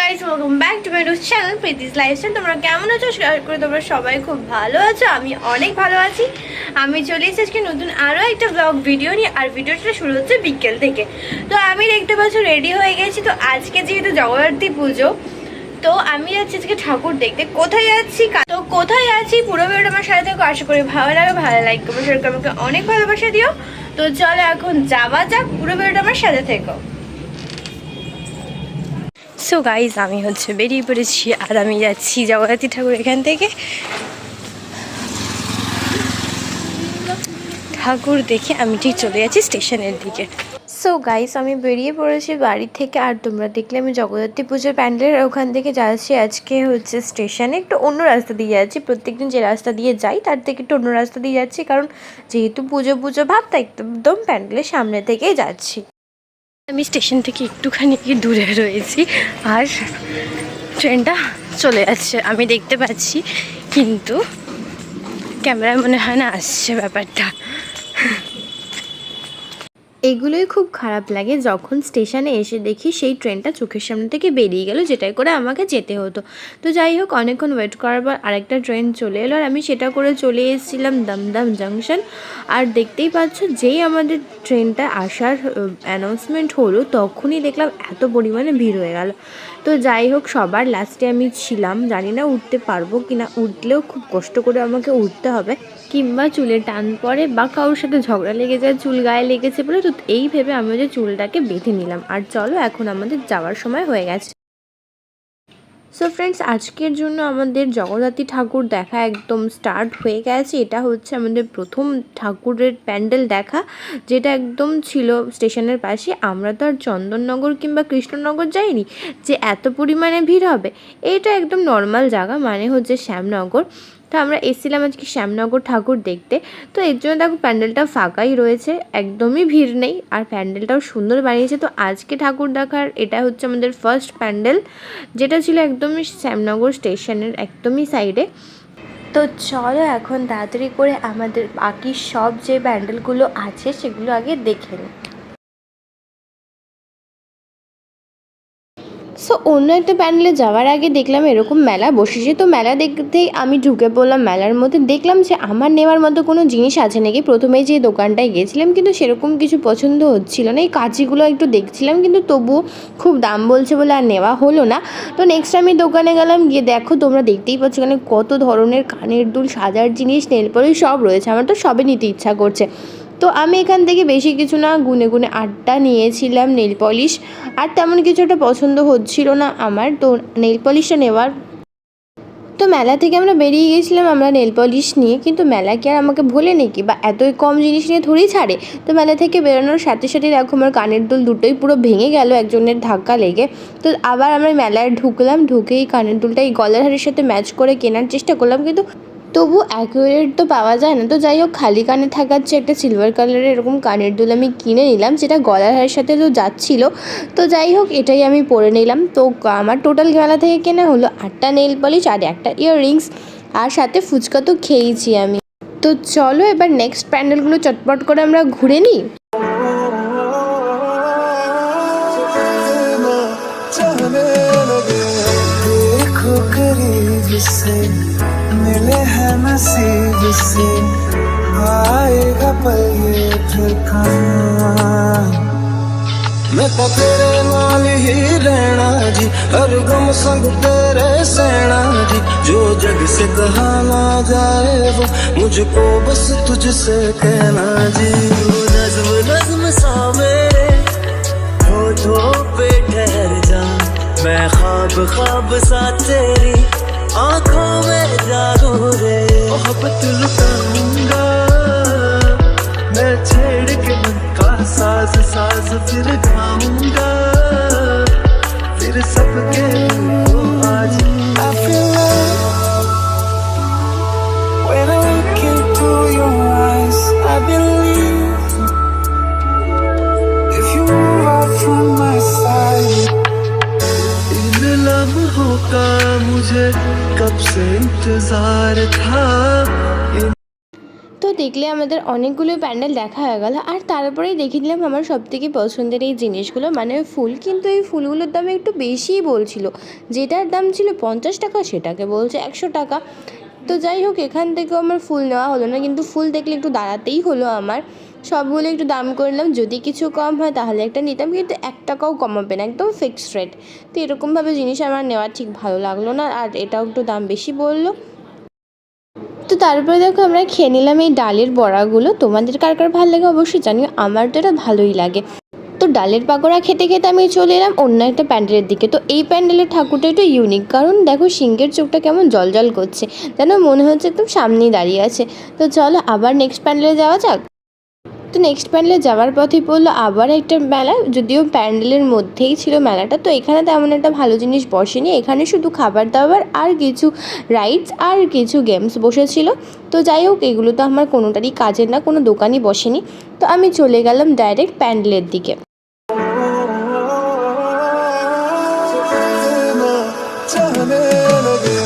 Guys, welcome back to my YouTube channel Preeti's lifestyle. তোমরা কেমন আছো? আশা করি তোমরা সবাই খুব ভালো আছো। আমি অনেক ভালো আছি। আমি চলে এসেছি আজকে নতুন আরও একটা ব্লগ ভিডিও নিয়ে। আর ভিডিওটা শুরু হচ্ছে বিকেল থেকে। তো আমি দেখতে পাচ্ছি রেডি হয়ে গেছি। তো আজকে যেহেতু জগদ্ধাত্রী পুজো, তো আমি যাচ্ছি আজকে ঠাকুর দেখতে। কোথায় যাচ্ছি, তো কোথায় যাচ্ছি পুরো ভিডিওটা আমার সাথে থেকো। আশা করি ভালো লাগে। ভালো লাইক করবো, শেয়ার করবো, আমাকে অনেক ভালোবাসা দিও। তো চলো এখন যাওয়া যাক, পুরো ভিডিওটা আমার সাথে থেকো। সো গাইজ, আমি বেরিয়ে পড়েছি আর আমি যাচ্ছি জগদ্ধাত্রী ঠাকুর এখান থেকে ঠাকুর দেখে আমি ঠিক চলে যাচ্ছি স্টেশনের দিকে। সো গাইজ, আমি বেরিয়ে পড়েছি বাড়ি থেকে। আর তোমরা দেখলে আমি জগদ্ধাত্রী পুজোর প্যান্ডেলের ওখান থেকে যাচ্ছি আজকে স্টেশনে। একটু অন্য রাস্তা দিয়ে যাচ্ছি। প্রত্যেকদিন যে রাস্তা দিয়ে যাই তার থেকে একটু অন্য রাস্তা দিয়ে যাচ্ছি, কারণ যেহেতু পুজো পুজো ভাব, তাই একদম প্যান্ডেলের সামনে থেকেই যাচ্ছি। আমি স্টেশন থেকে একটুখানি দূরে রয়েছি আর ট্রেনটা চলে যাচ্ছে আমি দেখতে পাচ্ছি, কিন্তু ক্যামেরায় মনে হয় না আসছে ব্যাপারটা। এগুলোই খুব খারাপ লাগে যখন স্টেশনে এসে দেখি সেই ট্রেনটা চোখের সামনে থেকে বেরিয়ে গেল, যেটাই করে আমাকে যেতে হতো। তো যাই হোক, অনেকক্ষণ ওয়েট করার পর আরেকটা ট্রেন চলে এলো আর আমি সেটা করে চলে এসেছিলাম দমদম জাংশন। আর দেখতেই পাচ্ছ, যেই আমাদের ট্রেনটা আসার অ্যানাউন্সমেন্ট হলো তখনই দেখলাম এত পরিমাণে ভিড় হয়ে গেল। তো যাই হোক, সবার লাস্টে আমি ছিলাম। জানি না উঠতে পারবো কি না, উঠলেও খুব কষ্ট করে আমাকে উঠতে হবে, কিংবা চুলে টান পড়ে বা কারোর সাথে ঝগড়া লেগে যায়, চুল গায়ে লেগেছে বলে। তো এই ভেবে আমি যে চুলটাকে বেঁধে নিলাম। আর চলো, এখন আমাদের যাওয়ার সময় হয়ে গেছে। সো ফ্রেন্ডস, আজকের জন্য আমাদের জগদ্ধাত্রী ঠাকুর দেখা একদম স্টার্ট হয়ে গেছে। এটা হচ্ছে আমাদের প্রথম ঠাকুরের প্যান্ডেল দেখা, যেটা একদম ছিল স্টেশনের পাশে। আমরা তো আর চন্দননগর কিংবা কৃষ্ণনগর যাইনি যে এত পরিমাণে ভিড় হবে। এটা একদম নর্মাল জায়গা, মানে হচ্ছে শ্যামনগর। তো আমরা এসেছিলাম আজকে শ্যামনগর ঠাকুর দেখতে। তো এর জন্য দেখো প্যান্ডেলটা ফাঁকাই রয়েছে, একদমই ভিড় নেই। আর প্যান্ডেলটাও সুন্দর বানিয়েছে। তো আজকে ঠাকুর দেখার এটা হচ্ছে আমাদের ফার্স্ট প্যান্ডেল, যেটা ছিল একদমই শ্যামনগর স্টেশনের একদমই সাইডে। তো চলো এখন তাড়াতাড়ি করে আমাদের বাকি সব যে প্যান্ডেলগুলো আছে সেগুলো আগে দেখে নিই। সো অন্য একটা প্যান্ডেলে যাওয়ার আগে দেখলাম এরকম মেলা বসেছে। তো মেলা দেখতেই আমি ঢুকে পড়লাম মেলার মধ্যে। দেখলাম যে আমার নেওয়ার মতো কোনো জিনিস আছে নাকি। প্রথমেই যে দোকানটায় গেছিলাম, কিন্তু সেরকম কিছু পছন্দ হচ্ছিল না। এই কাঁচিগুলো একটু দেখছিলাম, কিন্তু তবুও খুব দাম বলছে বলে আর নেওয়া হলো না। তো নেক্সট আমি দোকানে গেলাম, গিয়ে দেখো তোমরা দেখতেই পাচ্ছ এখানে কত ধরনের কানের দুল, সাজার জিনিস, নেল পলিশ সব রয়েছে। আমার তো সবে নিতে ইচ্ছা করছে। তো আমি এখান থেকে বেশি কিছু না, গুনে গুনে 8টা নিয়েছিলাম নেল পলিশ। আর তেমন কিছু একটা পছন্দ হচ্ছিল না আমার, তো নেল পলিশটা নেওয়ার। তো মেলা থেকে আমরা বেরিয়ে গেছিলাম আমরা নেল পলিশ নিয়ে, কিন্তু মেলা কি আর আমাকে ভোলে নাকি, বা এতই কম জিনিস নিয়ে থোড়ি ছাড়ে। তো মেলা থেকে বেরোনোর সাথে সাথে দেখো আমার কানের দুল দুটোই পুরো ভেঙে গেল একজনের ধাক্কা লেগে। তো আবার আমরা মেলায় ঢুকলাম, ঢুকেই কানের দুলটা এই গলার হারের সাথে ম্যাচ করে কেনার চেষ্টা করলাম, কিন্তু তবু অ্যাকুরেট তো পাওয়া যায় না। তো যাই হোক, খালি কানে থাকাচ্ছে একটা সিলভার কালারের এরকম কানের দুল আমি কিনে নিলাম, যেটা গলার হারের সাথে তো যাচ্ছিলো। তো যাই হোক, এটাই আমি পরে নিলাম। তো আমার টোটাল মেলা থেকে কেনা হলো 8টা নেল পলিশ আর একটা ইয়াররিংস, আর সাথে ফুচকা তো খেয়েছি আমি। তো চলো এবার নেক্সট প্যান্ডেলগুলো চটপট করে আমরা ঘুরে নিই। मिले हैं नसीब से आएगा पल ये फिर कहाँ। मैं तो तेरे नाल ही रहना जी, हर गम संग तेरे सहना जी। जो जग से कहा ना जाए वो मुझको बस तुझसे कहना जी। नज़्म नज़्म सा मेरे होठों पे ठहर जा, मैं ख्वाब ख्वाब सा तेरी आँखों में जागो रे। मोहब्बत लुटाऊंगा मैं, छेड़ के मन का साज साज फिर गाऊंगा, फिर सबके को आज। I feel love when I look into your eyes. I believe if you move out from my side. इन लम्हों का मुझे कब से इंतजार था। तो দেখলে আমাদের অনেকগুলো প্যান্ডেল দেখা হয়ে গেল, আর তারপরেই দেখে নিলাম আমার সবথেকে পছন্দের এই জিনিসগুলো, মানে ফুল। কিন্তু এই ফুলগুলোর দাম একটু বেশিই বলছিল, যেটার দাম ছিল 50 টাকা সেটাকে বলছে 100 টাকা। তো যাই হোক, এখান থেকেও আমার ফুল নেওয়া হলো না, কিন্তু ফুল দেখলে একটু দাঁড়াতেই হলো আমার। সবগুলো একটু দাম করে নিলাম, যদি কিছু কম হয় তাহলে একটা নিতাম, কিন্তু 1 টাকাও কমাবে না, একদম ফিক্সড রেট। তো এরকমভাবে জিনিস আমার নেওয়া ঠিক ভালো লাগলো না, আর এটাও একটু দাম বেশি বললো। তো তারপরে দেখো আমরা খেয়ে নিলাম এই ডালের বড়াগুলো। তোমাদের কার কার ভালো লাগে অবশ্যই জানিও, আমার তো এটা ভালোই লাগে। তো ডালের পাকোড়া খেতে খেতে আমি চলে এলাম অন্য একটা প্যান্ডেলের দিকে। তো এই প্যান্ডেলের ঠাকুরটা একটু ইউনিক, কারণ দেখো সিংহের চোখটা কেমন জল করছে, যেন মনে হচ্ছে একদম সামনেই দাঁড়িয়ে আছে। তো চলো আবার নেক্সট প্যান্ডেলে যাওয়া যাক। তো নেক্সট প্যান্ডেলে যাওয়ার পথে পড়লো আবার একটা মেলা, যদিও প্যান্ডেলের মধ্যেই ছিল মেলাটা। তো এখানে তেমন একটা ভালো জিনিস বসেনি, এখানে শুধু খাবার দাবার আর কিছু রাইডস আর কিছু গেমস বসেছিল। তো যাই হোক, এগুলো তো আমার কোনোটারই কাজের না, কোনো দোকানই বসেনি। তো আমি চলে গেলাম ডাইরেক্ট প্যান্ডেলের দিকে। चलने लगे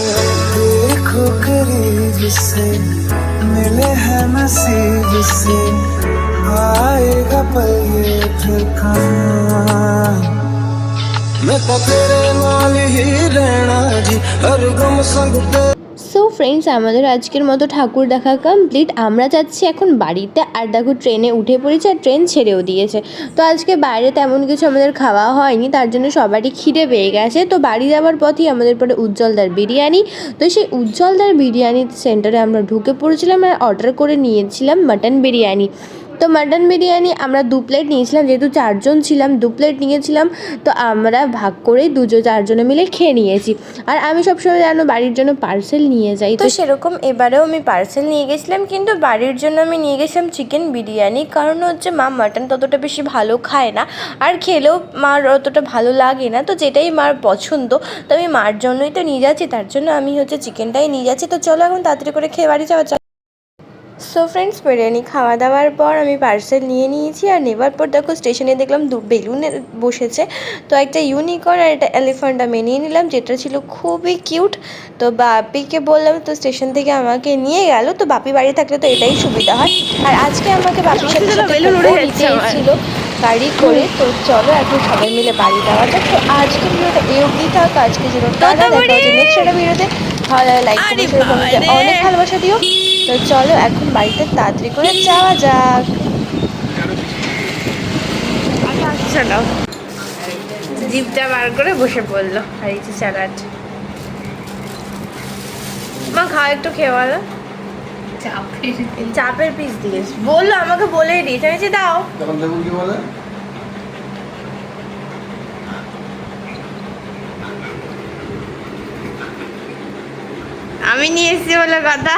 देखो करीब से मिले हैं नसीब से आएगा पल ये फिर कहाँ मैं तो तेरे नाल ही रहना जी हर गम संग ते সো ফ্রেন্ডস, আমাদের আজকের মতো ঠাকুর দেখা কমপ্লিট। আমরা যাচ্ছি এখন বাড়িতে, আর দেখো ট্রেনে উঠে পড়েছি আর ট্রেন ছেড়েও দিয়েছে। তো আজকে বাইরে তেমন কিছু আমাদের খাওয়া হয়নি, তার জন্য সবারই খিদে পেয়ে গেছে। তো বাড়ি যাওয়ার পথেই আমাদের পরে উজ্জ্বলদার বিরিয়ানি। তো সেই উজ্জ্বলদার বিরিয়ানি সেন্টারে আমরা ঢুকে পড়েছিলাম আর অর্ডার করে নিয়েছিলাম মাটন বিরিয়ানি। তো মাটন বিরিয়ানি আমরা 2 প্লেট নিয়েছিলাম, যেহেতু 4 জন ছিলাম 2 প্লেট নিয়েছিলাম। তো আমরা ভাগ করে 4 জনে মিলে খেয়ে নিয়েছি। আর আমি সবসময় জানো বাড়ির জন্য পার্সেল নিয়ে যাই, তো সেরকম এবারেও আমি পার্সেল নিয়ে গেছিলাম, কিন্তু বাড়ির জন্য আমি নিয়ে গেছিলাম চিকেন বিরিয়ানি। কারণ হচ্ছে মা মাটন ততটা বেশি ভালো খায় না, আর খেলেও মার অতটা ভালো লাগে না। তো যেটাই মার পছন্দ, তো আমি মার জন্যই তো নিয়ে যাচ্ছি, তার জন্য আমি হচ্ছে চিকেনটাই নিয়ে যাচ্ছি। তো চলো এখন তাড়াতাড়ি করে খেয়ে বাড়ি যাওয়া। সো ফ্রেন্ডস, বিরিয়ানি খাওয়া দাওয়ার পর আমি পার্সেল নিয়ে নিয়েছি, আর নেবার পর দেখো স্টেশনে দেখলাম 2 বেলুন বসেছে। তো একটা ইউনিকর্ন আর একটা এলিফ্যান্ট আমি নিয়ে নিলাম, যেটা ছিল খুবই কিউট। তো বাপিকে বললাম, তো স্টেশন থেকে আমাকে নিয়ে গেল। তো বাপি বাড়ি থাকলে তো এটাই সুবিধা হয়। আর আজকে আমাকে বাপির সাথে নিতে এসেছিল গাড়ি করে। তো চলো এখন সবাই মিলে বাড়ি যাওয়া যাক। তো আজকে ভিডিওটা এই অবধি থাক, আজকে জন্য টাটা, দেখা হচ্ছে নেক্সট একটা ভিডিওতে। ভালো লাগে লাইক কমেন্ট অনেক ভালোবাসা দিও। তো চলো এখন বাড়িতে তাড়াতাড়ি করে যাওয়া যাক। চলো, জিপটা বার করে বসে পড়লো আর এই যে স্যালাড। মা খাও, একটু খেয়ে বলো। চাপের পিস দিয়েছ বললো, আমাকে বলেই দিয়েছে। আমি দাও। আমি নিয়ে এসেছি বলে কথা।